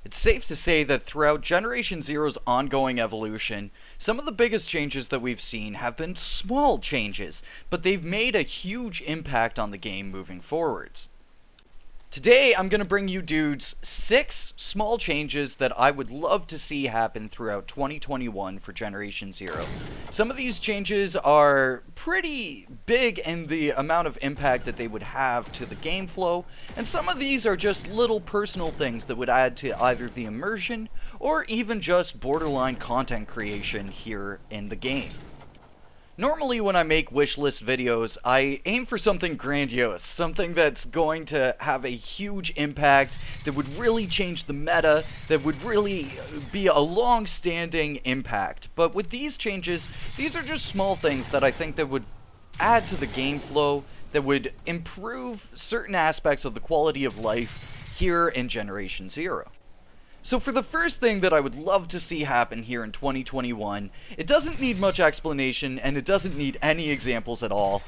It's safe to say that throughout Generation Zero's ongoing evolution, some of the biggest changes that we've seen have been small changes, but they've made a huge impact on the game moving forwards. Today, I'm going to bring you dudes 6 small changes that I would love to see happen throughout 2021 for Generation Zero. Some of these changes are pretty big in the amount of impact that they would have to the game flow, and some of these are just little personal things that would add to either the immersion or even just borderline content creation here in the game. Normally when I make wish list videos, I aim for something grandiose, something that's going to have a huge impact, that would really change the meta, that would really be a long-standing impact. But with these changes, these are just small things that I think that would add to the game flow, that would improve certain aspects of the quality of life here in Generation Zero. So for the first thing that I would love to see happen here in 2021, it doesn't need much explanation and it doesn't need any examples at all.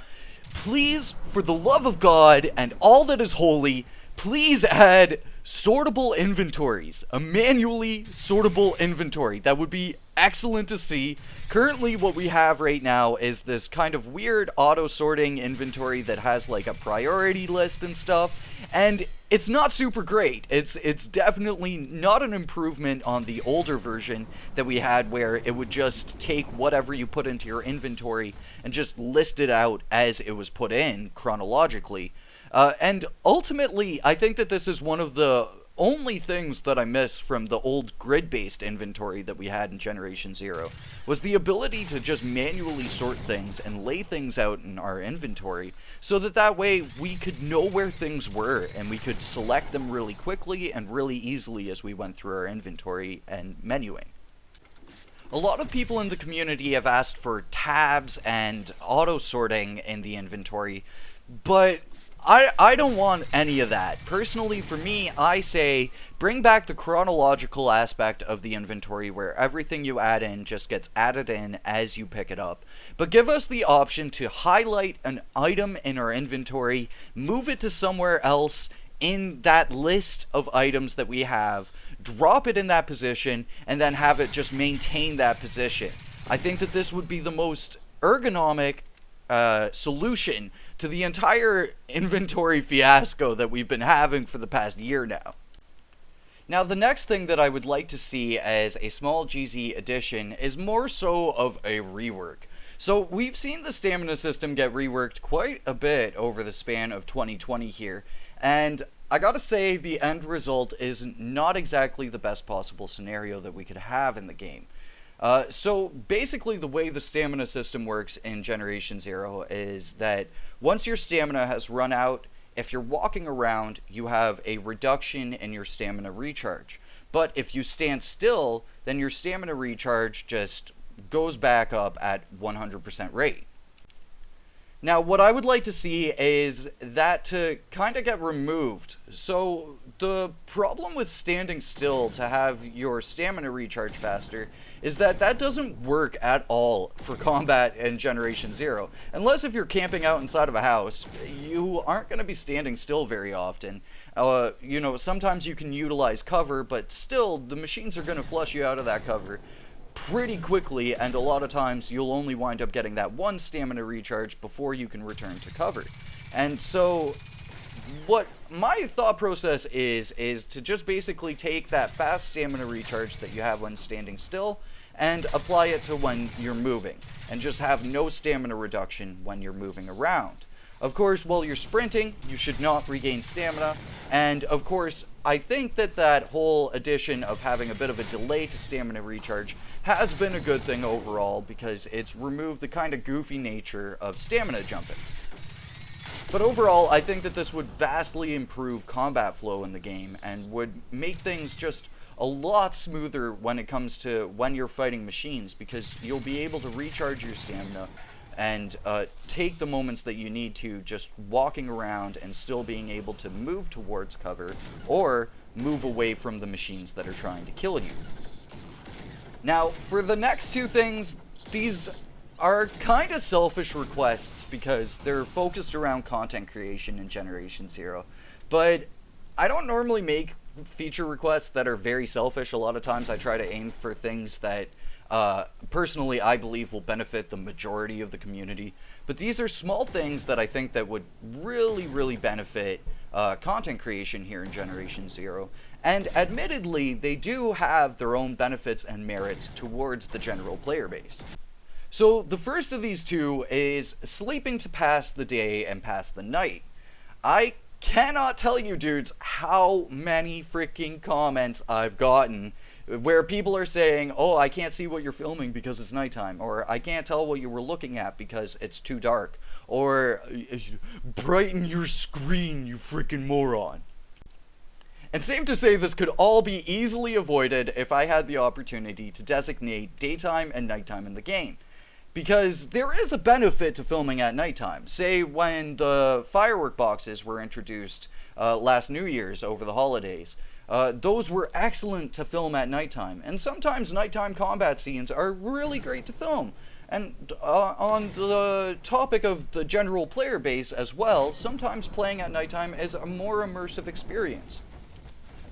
Please, for the love of God and all that is holy, please add sortable inventories. A manually sortable inventory. That would be excellent to see. Currently what we have right now is this kind of weird auto-sorting inventory that has like a priority list and stuff, and it's not super great. It's definitely not an improvement on the older version that we had where it would just take whatever you put into your inventory and just list it out as it was put in chronologically. And ultimately, I think that this is one of the only things that I miss from the old grid-based inventory that we had in Generation Zero, was the ability to just manually sort things and lay things out in our inventory, so that way we could know where things were, and we could select them really quickly and really easily as we went through our inventory and menuing. A lot of people in the community have asked for tabs and auto-sorting in the inventory, but I don't want any of that. Personally, for me, I say bring back the chronological aspect of the inventory where everything you add in just gets added in as you pick it up. But give us the option to highlight an item in our inventory, move it to somewhere else in that list of items that we have, drop it in that position, and then have it just maintain that position. I think that this would be the most ergonomic solution to the entire inventory fiasco that we've been having for the past year now. Now, the next thing that I would like to see as a small GZ addition is more so of a rework. So we've seen the stamina system get reworked quite a bit over the span of 2020 here, and I gotta say the end result is not exactly the best possible scenario that we could have in the game. So basically the way the stamina system works in Generation Zero is that once your stamina has run out, if you're walking around, you have a reduction in your stamina recharge. But if you stand still, then your stamina recharge just goes back up at 100% rate. Now, what I would like to see is that to kind of get removed. So, the problem with standing still to have your stamina recharge faster is that that doesn't work at all for combat in Generation Zero. Unless if you're camping out inside of a house, you aren't going to be standing still very often. Sometimes you can utilize cover, but still, the machines are going to flush you out of that cover pretty quickly, and a lot of times you'll only wind up getting that one stamina recharge before you can return to cover. And so what my thought process is to just basically take that fast stamina recharge that you have when standing still and apply it to when you're moving, and just have no stamina reduction when you're moving around. Of course, while you're sprinting, you should not regain stamina, and of course, I think that that whole addition of having a bit of a delay to stamina recharge has been a good thing overall, because it's removed the kind of goofy nature of stamina jumping. But overall, I think that this would vastly improve combat flow in the game, and would make things just a lot smoother when it comes to when you're fighting machines, because you'll be able to recharge your stamina and take the moments that you need to just walking around and still being able to move towards cover or move away from the machines that are trying to kill you. Now, for the next two things, these are kind of selfish requests because they're focused around content creation in Generation Zero, but I don't normally make feature requests that are very selfish. A lot of times I try to aim for things that personally I believe will benefit the majority of the community. But these are small things that I think that would really benefit content creation here in Generation Zero. And admittedly, they do have their own benefits and merits towards the general player base. So the first of these two is sleeping to pass the day and pass the night. I cannot tell you, dudes, how many freaking comments I've gotten where people are saying, oh, I can't see what you're filming because it's nighttime, or I can't tell what you were looking at because it's too dark, or brighten your screen, you freaking moron. And safe to say, this could all be easily avoided if I had the opportunity to designate daytime and nighttime in the game. Because there is a benefit to filming at nighttime. Say when the firework boxes were introduced last New Year's over the holidays. Those were excellent to film at nighttime. And sometimes nighttime combat scenes are really great to film. And on the topic of the general player base as well, sometimes playing at nighttime is a more immersive experience.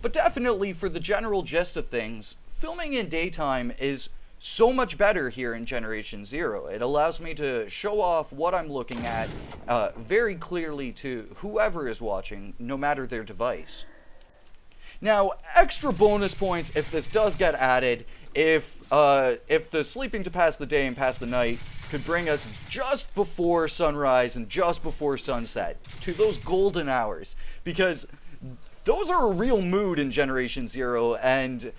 But definitely for the general gist of things, filming in daytime is so much better here in Generation Zero. It allows me to show off what I'm looking at very clearly to whoever is watching, no matter their device. Now, extra bonus points if this does get added, if the sleeping to pass the day and pass the night could bring us just before sunrise and just before sunset, to those golden hours, because those are a real mood in Generation Zero, and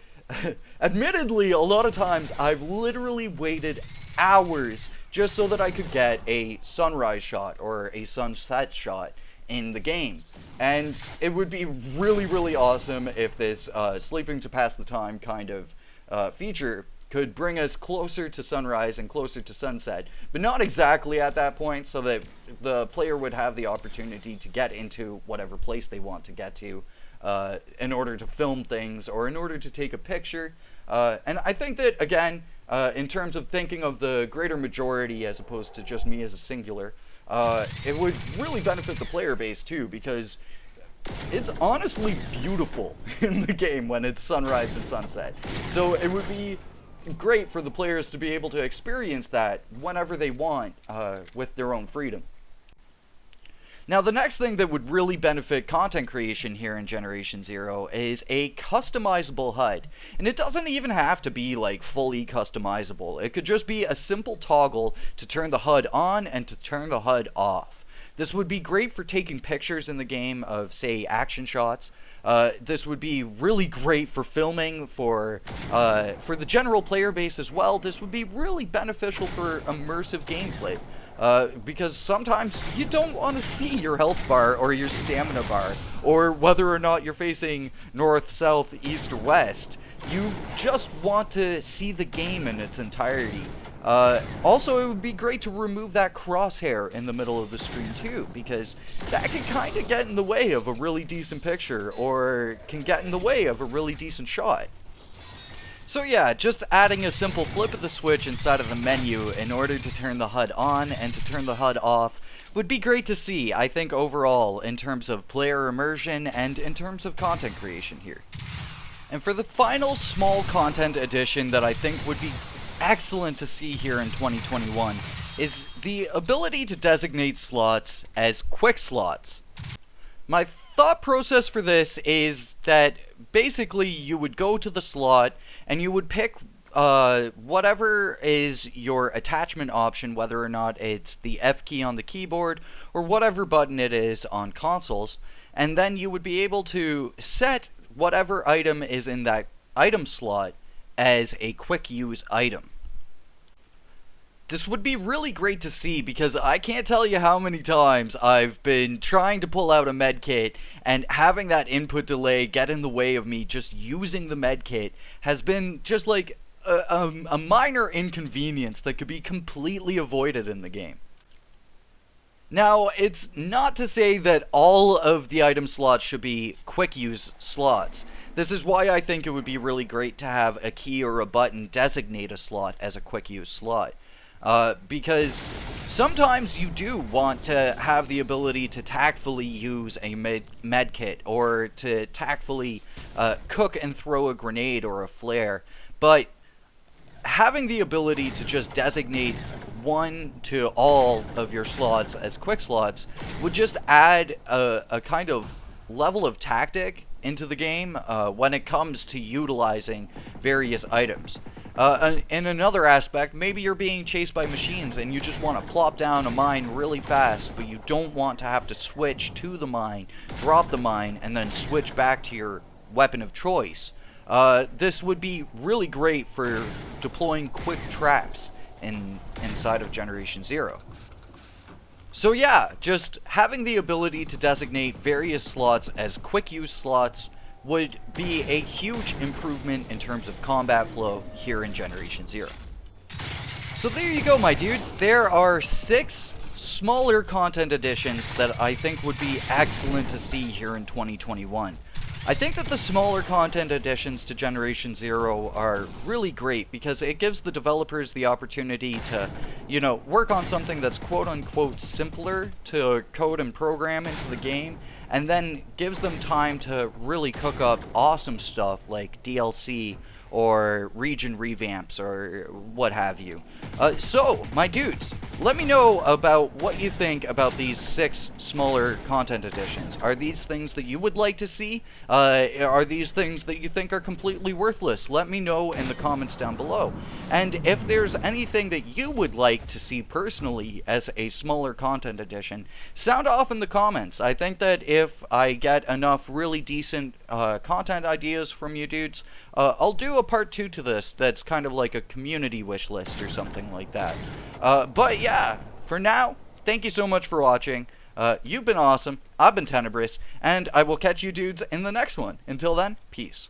admittedly, a lot of times I've literally waited hours just so that I could get a sunrise shot or a sunset shot in the game. And it would be really awesome if this sleeping to pass the time kind of feature could bring us closer to sunrise and closer to sunset, but not exactly at that point, so that the player would have the opportunity to get into whatever place they want to get to in order to film things or in order to take a picture. And I think that, again, in terms of thinking of the greater majority as opposed to just me as a singular, it would really benefit the player base too, because it's honestly beautiful in the game when it's sunrise and sunset. So it would be great for the players to be able to experience that whenever they want, with their own freedom. Now, the next thing that would really benefit content creation here in Generation Zero is a customizable HUD. And it doesn't even have to be like fully customizable. It could just be a simple toggle to turn the HUD on and to turn the HUD off. This would be great for taking pictures in the game of, say, action shots. This would be really great for filming, for the general player base as well. This would be really beneficial for immersive gameplay. Because sometimes you don't want to see your health bar or your stamina bar, or whether or not you're facing north, south, east, or west. You just want to see the game in its entirety. Also, it would be great to remove that crosshair in the middle of the screen too, because that can kind of get in the way of a really decent picture, or can get in the way of a really decent shot. So yeah, just adding a simple flip of the switch inside of the menu in order to turn the HUD on and to turn the HUD off would be great to see, I think, overall, in terms of player immersion and in terms of content creation here. And for the final small content addition that I think would be excellent to see here in 2021 is the ability to designate slots as quick slots. My thought process for this is that basically you would go to the slot and you would pick whatever is your attachment option, whether or not it's the F key on the keyboard or whatever button it is on consoles, and then you would be able to set whatever item is in that item slot as a quick use item. This would be really great to see, because I can't tell you how many times I've been trying to pull out a medkit and having that input delay get in the way of me just using the medkit has been just like a minor inconvenience that could be completely avoided in the game. Now, it's not to say that all of the item slots should be quick use slots. This is why I think it would be really great to have a key or a button designate a slot as a quick use slot. Because sometimes you do want to have the ability to tactfully use a med kit or to tactfully cook and throw a grenade or a flare, but having the ability to just designate one to all of your slots as quick slots would just add a kind of level of tactic into the game when it comes to utilizing various items. In another aspect, maybe you're being chased by machines and you just want to plop down a mine really fast, but you don't want to have to switch to the mine, drop the mine, and then switch back to your weapon of choice. This would be really great for deploying quick traps inside of Generation Zero. So yeah, just having the ability to designate various slots as quick use slots would be a huge improvement in terms of combat flow here in Generation Zero. So there you go, my dudes. There are 6 smaller content additions that I think would be excellent to see here in 2021. I think that the smaller content additions to Generation Zero are really great because it gives the developers the opportunity to, work on something that's quote-unquote simpler to code and program into the game, and then gives them time to really cook up awesome stuff like DLC or region revamps or what have you. So, my dudes, let me know about what you think about these 6 smaller content additions. Are these things that you would like to see? Are these things that you think are completely worthless? Let me know in the comments down below. And if there's anything that you would like to see personally as a smaller content addition, sound off in the comments. I think that if I get enough really decent content ideas from you dudes, I'll do a part 2 to this that's kind of like a community wish list or something like that. But yeah, for now, thank you so much for watching. You've been awesome, I've been Tenebris, and I will catch you dudes in the next one. Until then, peace.